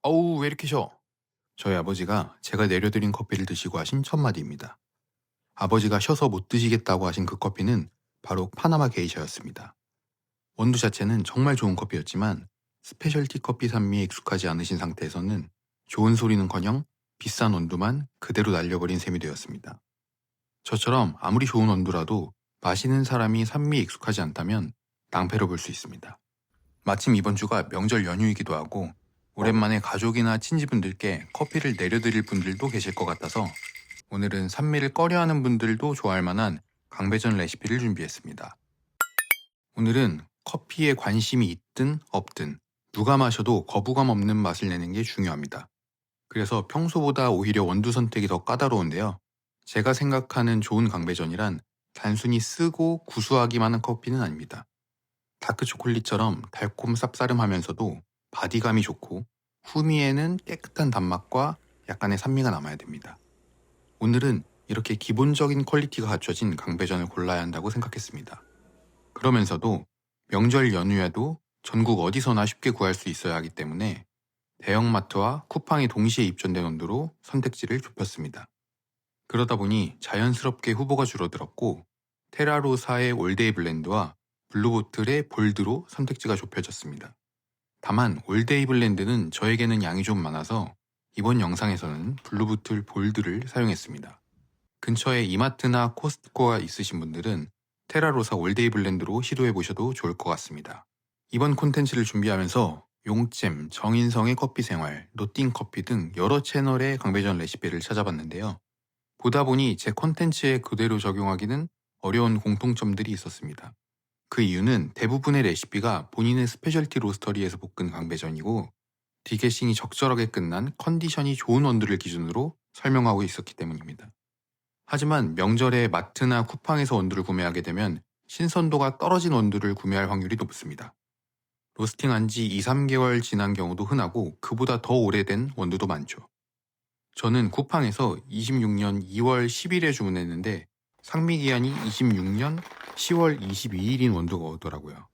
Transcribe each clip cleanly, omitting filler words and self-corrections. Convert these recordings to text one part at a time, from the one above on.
어우, 왜 이렇게 셔? 저희 아버지가 제가 내려드린 커피를 드시고 하신 첫 마디입니다. 아버지가 쉬어서 못 드시겠다고 하신 그 커피는 바로 파나마 게이샤였습니다. 원두 자체는 정말 좋은 커피였지만 스페셜티 커피 산미에 익숙하지 않으신 상태에서는 좋은 소리는커녕 비싼 원두만 그대로 날려버린 셈이 되었습니다. 저처럼 아무리 좋은 원두라도 마시는 사람이 산미에 익숙하지 않다면 낭패로 볼 수 있습니다. 마침 이번 주가 명절 연휴이기도 하고 오랜만에 가족이나 친지분들께 커피를 내려드릴 분들도 계실 것 같아서 오늘은 산미를 꺼려하는 분들도 좋아할 만한 강배전 레시피를 준비했습니다. 오늘은 커피에 관심이 있든 없든 누가 마셔도 거부감 없는 맛을 내는 게 중요합니다. 그래서 평소보다 오히려 원두 선택이 더 까다로운데요. 제가 생각하는 좋은 강배전이란 단순히 쓰고 구수하기만 한 커피는 아닙니다. 다크 초콜릿처럼 달콤 쌉싸름하면서도 바디감이 좋고 후미에는 깨끗한 단맛과 약간의 산미가 남아야 됩니다. 오늘은 이렇게 기본적인 퀄리티가 갖춰진 강배전을 골라야 한다고 생각했습니다. 그러면서도 명절 연휴에도 전국 어디서나 쉽게 구할 수 있어야 하기 때문에 대형마트와 쿠팡이 동시에 입점된 원두로 선택지를 좁혔습니다. 그러다 보니 자연스럽게 후보가 줄어들었고 테라로사의 올데이 블렌드와 블루보틀의 볼드로 선택지가 좁혀졌습니다. 다만 올데이 블렌드는 저에게는 양이 좀 많아서 이번 영상에서는 블루보틀 볼드를 사용했습니다. 근처에 이마트나 코스트코가 있으신 분들은 테라로사 올데이 블렌드로 시도해보셔도 좋을 것 같습니다. 이번 콘텐츠를 준비하면서 용잼, 정인성의 커피 생활, 노띵커피 등 여러 채널의 강배전 레시피를 찾아봤는데요. 보다 보니 제 콘텐츠에 그대로 적용하기는 어려운 공통점들이 있었습니다. 그 이유는 대부분의 레시피가 본인의 스페셜티 로스터리에서 볶은 강배전이고 디게싱이 적절하게 끝난 컨디션이 좋은 원두를 기준으로 설명하고 있었기 때문입니다. 하지만 명절에 마트나 쿠팡에서 원두를 구매하게 되면 신선도가 떨어진 원두를 구매할 확률이 높습니다. 로스팅한 지 2-3개월 지난 경우도 흔하고 그보다 더 오래된 원두도 많죠. 저는 쿠팡에서 26년 2월 10일에 주문했는데 상미기한이 26년 10월 22일인 원두가 오더라고요.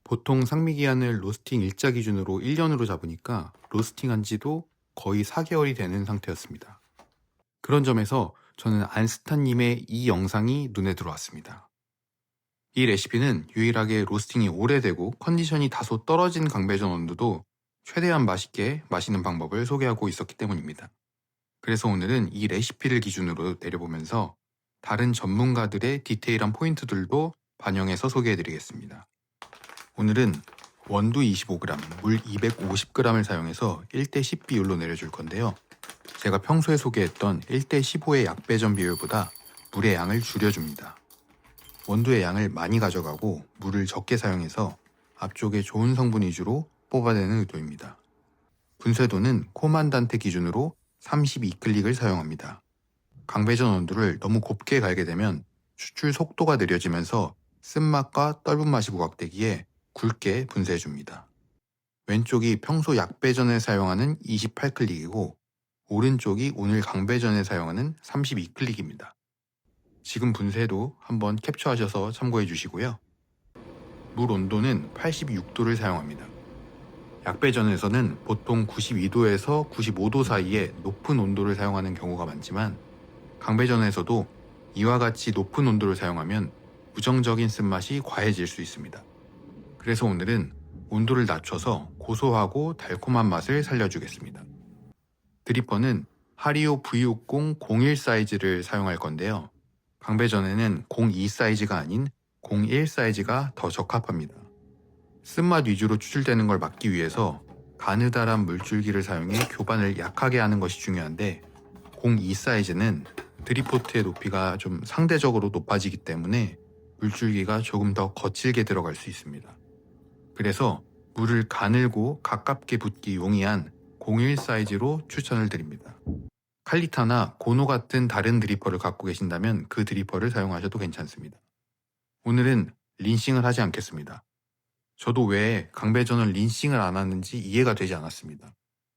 보통 상미기한을 로스팅 일자 기준으로 1년으로 잡으니까 로스팅한 지도 거의 4개월이 되는 상태였습니다. 그런 점에서 저는 안스타님의 이 영상이 눈에 들어왔습니다. 이 레시피는 유일하게 로스팅이 오래되고 컨디션이 다소 떨어진 강배전 원두도 최대한 맛있게 마시는 방법을 소개하고 있었기 때문입니다. 그래서 오늘은 이 레시피를 기준으로 내려보면서 다른 전문가들의 디테일한 포인트들도 반영해서 소개해드리겠습니다. 오늘은 원두 25g, 물 250g을 사용해서 1대10 비율로 내려줄 건데요. 제가 평소에 소개했던 1대15의 약배전 비율보다 물의 양을 줄여줍니다. 원두의 양을 많이 가져가고 물을 적게 사용해서 앞쪽에 좋은 성분 위주로 뽑아내는 의도입니다. 분쇄도는 코만단테 기준으로 32클릭을 사용합니다. 강배전 원두를 너무 곱게 갈게 되면 추출 속도가 느려지면서 쓴맛과 떫은 맛이 부각되기에 굵게 분쇄해줍니다. 왼쪽이 평소 약배전에 사용하는 28클릭이고 오른쪽이 오늘 강배전에 사용하는 32클릭입니다. 지금 분쇄도 한번 캡처하셔서 참고해 주시고요. 물 온도는 86도를 사용합니다. 약배전에서는 보통 92도에서 95도 사이에 높은 온도를 사용하는 경우가 많지만 강배전에서도 이와 같이 높은 온도를 사용하면 부정적인 쓴맛이 과해질 수 있습니다. 그래서 오늘은 온도를 낮춰서 고소하고 달콤한 맛을 살려주겠습니다. 드리퍼는 하리오 V60 01 사이즈를 사용할 건데요. 강배전에는 02 사이즈가 아닌 01 사이즈가 더 적합합니다. 쓴맛 위주로 추출되는 걸 막기 위해서 가느다란 물줄기를 사용해 교반을 약하게 하는 것이 중요한데 02 사이즈는 드리포트의 높이가 좀 상대적으로 높아지기 때문에 물줄기가 조금 더 거칠게 들어갈 수 있습니다. 그래서 물을 가늘고 가깝게 붓기 용이한 01 사이즈로 추천을 드립니다. 칼리타나 고노 같은 다른 드리퍼를 갖고 계신다면 그 드리퍼를 사용하셔도 괜찮습니다. 오늘은 린싱을 하지 않겠습니다. 저도 왜 강배전은 린싱을 안 하는지 이해가 되지 않았습니다.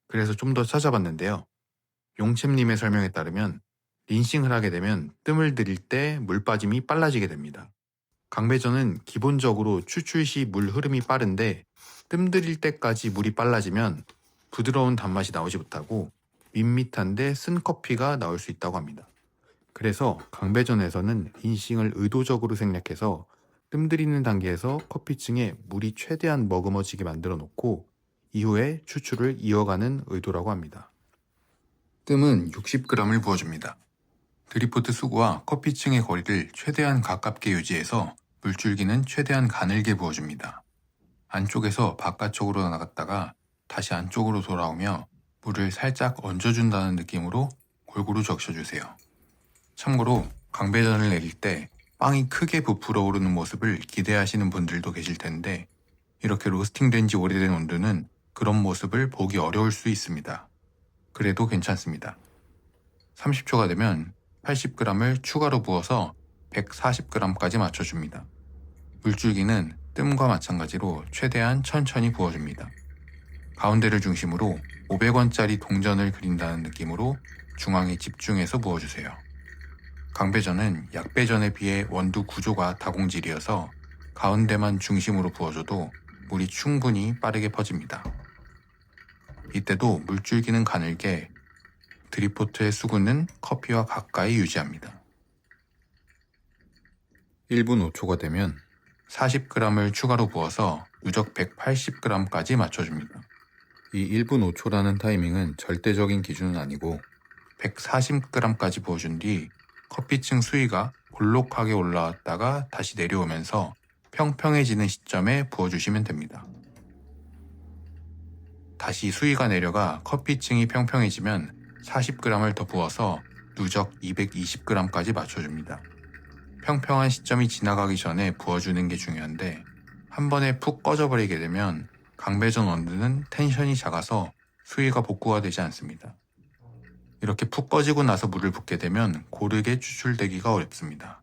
그래서 좀 더 찾아봤는데요. 용챔님의 설명에 따르면 린싱을 하게 되면 뜸을 들일 때 물 빠짐이 빨라지게 됩니다. 강배전은 기본적으로 추출 시 물 흐름이 빠른데 뜸 들일 때까지 물이 빨라지면 부드러운 단맛이 나오지 못하고 밋밋한데 쓴 커피가 나올 수 있다고 합니다. 그래서 강배전에서는 린싱을 의도적으로 생략해서 뜸들이는 단계에서 커피층에 물이 최대한 머금어지게 만들어 놓고 이후에 추출을 이어가는 의도라고 합니다. 뜸은 60g을 부어줍니다. 드리포트 수구와 커피층의 거리를 최대한 가깝게 유지해서 물줄기는 최대한 가늘게 부어줍니다. 안쪽에서 바깥쪽으로 나갔다가 다시 안쪽으로 돌아오며 물을 살짝 얹어준다는 느낌으로 골고루 적셔주세요. 참고로 강배전을 내릴 때 빵이 크게 부풀어 오르는 모습을 기대하시는 분들도 계실 텐데 이렇게 로스팅된 지 오래된 원두는 그런 모습을 보기 어려울 수 있습니다. 그래도 괜찮습니다. 30초가 되면 80g을 추가로 부어서 140g까지 맞춰줍니다. 물줄기는 뜸과 마찬가지로 최대한 천천히 부어줍니다. 가운데를 중심으로 500원짜리 동전을 그린다는 느낌으로 중앙에 집중해서 부어주세요. 강배전은 약배전에 비해 원두 구조가 다공질이어서 가운데만 중심으로 부어줘도 물이 충분히 빠르게 퍼집니다. 이때도 물줄기는 가늘게, 드립포트의 수구는 커피와 가까이 유지합니다. 1분 5초가 되면 40g을 추가로 부어서 누적 180g까지 맞춰줍니다. 이 1분 5초라는 타이밍은 절대적인 기준은 아니고 140g까지 부어준 뒤 커피층 수위가 볼록하게 올라왔다가 다시 내려오면서 평평해지는 시점에 부어주시면 됩니다. 다시 수위가 내려가 커피층이 평평해지면 40g을 더 부어서 누적 220g까지 맞춰줍니다. 평평한 시점이 지나가기 전에 부어주는 게 중요한데 한 번에 푹 꺼져버리게 되면 강배전 원두는 텐션이 작아서 수위가 복구가 되지 않습니다. 이렇게 푹 꺼지고 나서 물을 붓게 되면 고르게 추출되기가 어렵습니다.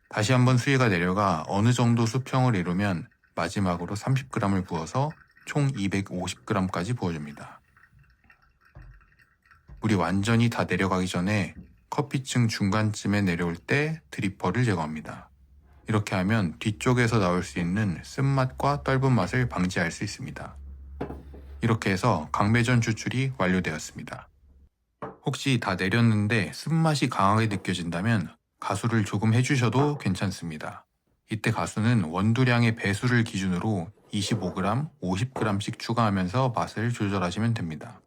다시 한번 수위가 내려가 어느 정도 수평을 이루면 마지막으로 30g을 부어서 총 250g까지 부어줍니다. 물이 완전히 다 내려가기 전에 커피층 중간쯤에 내려올 때 드리퍼를 제거합니다. 이렇게 하면 뒤쪽에서 나올 수 있는 쓴맛과 떫은 맛을 방지할 수 있습니다. 이렇게 해서 강배전 추출이 완료되었습니다. 혹시 다 내렸는데 쓴맛이 강하게 느껴진다면 가수를 조금 해주셔도 괜찮습니다. 이때 가수는 원두량의 배수를 기준으로 25g, 50g씩 추가하면서 맛을 조절하시면 됩니다.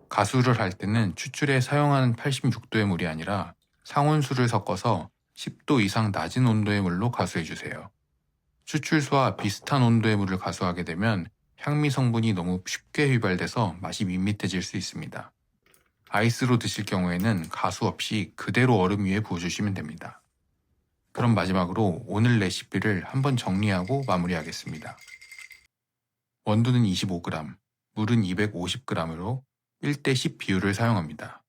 가수를 할 때는 추출에 사용하는 86도의 물이 아니라 상온수를 섞어서 10도 이상 낮은 온도의 물로 가수해주세요. 추출수와 비슷한 온도의 물을 가수하게 되면 향미 성분이 너무 쉽게 휘발돼서 맛이 밋밋해질 수 있습니다. 아이스로 드실 경우에는 가수 없이 그대로 얼음 위에 부어주시면 됩니다. 그럼 마지막으로 오늘 레시피를 한번 정리하고 마무리하겠습니다. 원두는 25g, 물은 250g으로 1대10 비율을 사용합니다.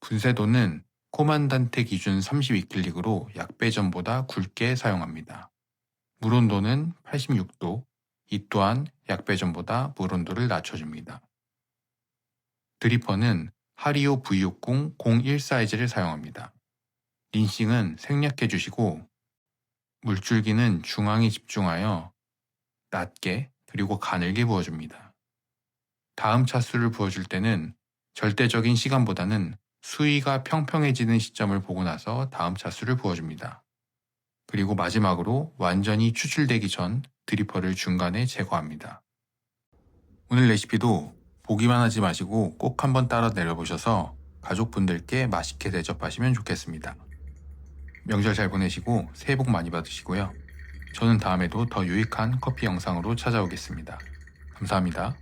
분쇄도는 코만단테 기준 32킬릭으로 약배전보다 굵게 사용합니다. 물 온도는 86도, 이 또한 약배전보다 물 온도를 낮춰줍니다. 드리퍼는 하리오 V60 01 사이즈를 사용합니다. 린싱은 생략해 주시고 물줄기는 중앙에 집중하여 낮게 그리고 가늘게 부어줍니다. 다음 차수를 부어줄 때는 절대적인 시간보다는 수위가 평평해지는 시점을 보고 나서 다음 차수를 부어줍니다. 그리고 마지막으로 완전히 추출되기 전 드리퍼를 중간에 제거합니다. 오늘 레시피도 보기만 하지 마시고 꼭 한번 따라 내려보셔서 가족분들께 맛있게 대접하시면 좋겠습니다. 명절 잘 보내시고 새해 복 많이 받으시고요. 저는 다음에도 더 유익한 커피 영상으로 찾아오겠습니다. 감사합니다.